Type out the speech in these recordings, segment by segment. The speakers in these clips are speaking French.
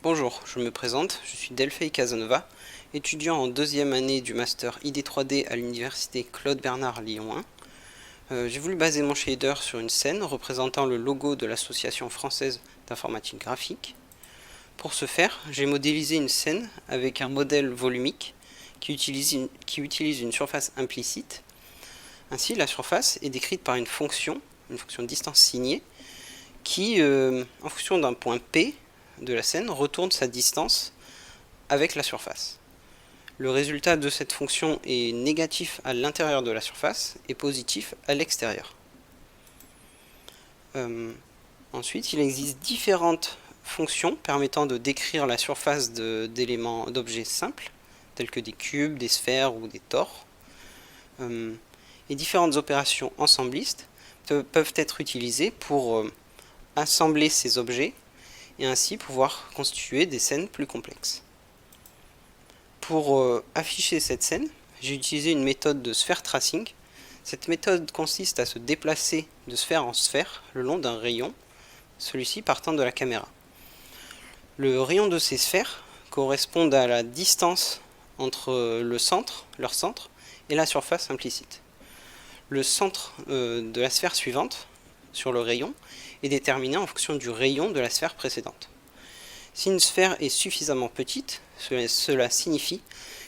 Bonjour, je me présente, je suis Delphey Casanova, étudiant en deuxième année du master ID3D à l'université Claude Bernard Lyon 1. J'ai voulu baser mon shader sur une scène représentant le logo de l'Association française d'informatique graphique. Pour ce faire, j'ai modélisé une scène avec un modèle volumique qui utilise une surface implicite. Ainsi, la surface est décrite par une fonction distance signée, qui, en fonction d'un point P de la scène, retourne sa distance avec la surface. Le résultat de cette fonction est négatif à l'intérieur de la surface et positif à l'extérieur. Ensuite, il existe différentes fonctions permettant de décrire la surface d'objets simples, tels que des cubes, des sphères ou des tores. Et différentes opérations ensemblistes peuvent être utilisées pour assembler ces objets et ainsi pouvoir constituer des scènes plus complexes. Pour afficher cette scène, j'ai utilisé une méthode de sphère tracing. Cette méthode consiste à se déplacer de sphère en sphère le long d'un rayon, celui-ci partant de la caméra. Le rayon de ces sphères correspond à la distance entre leur centre, et la surface implicite. Le centre de la sphère suivante sur le rayon est déterminé en fonction du rayon de la sphère précédente. Si une sphère est suffisamment petite, cela signifie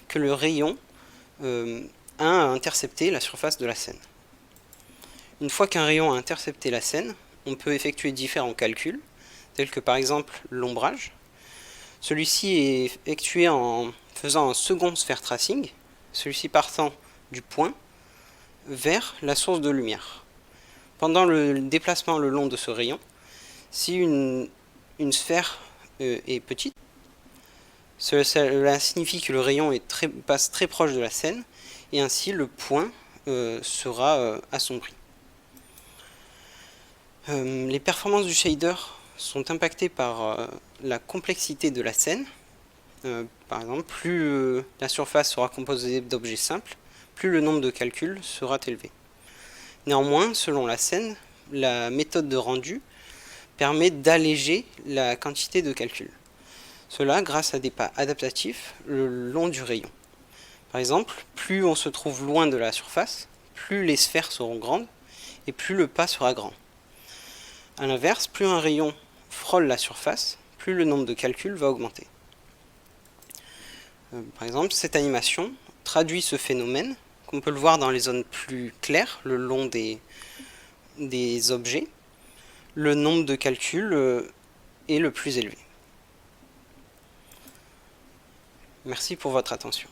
que le rayon a intercepté la surface de la scène. Une fois qu'un rayon a intercepté la scène, on peut effectuer différents calculs, tels que par exemple l'ombrage. Celui-ci est effectué en faisant un second sphère tracing, celui-ci partant du point vers la source de lumière. Pendant le déplacement le long de ce rayon, si une sphère est petite, cela signifie que le rayon passe très proche de la scène et ainsi le point sera assombri. Les performances du shader sont impactées par la complexité de la scène. Par exemple, plus la surface sera composée d'objets simples, plus le nombre de calculs sera élevé. Néanmoins, selon la scène, la méthode de rendu permet d'alléger la quantité de calculs. Cela grâce à des pas adaptatifs le long du rayon. Par exemple, plus on se trouve loin de la surface, plus les sphères seront grandes et plus le pas sera grand. A l'inverse, plus un rayon frôle la surface, plus le nombre de calculs va augmenter. Par exemple, cette animation traduit ce phénomène, qu'on peut le voir dans les zones plus claires, le long des objets. Le nombre de calculs est le plus élevé. Merci pour votre attention.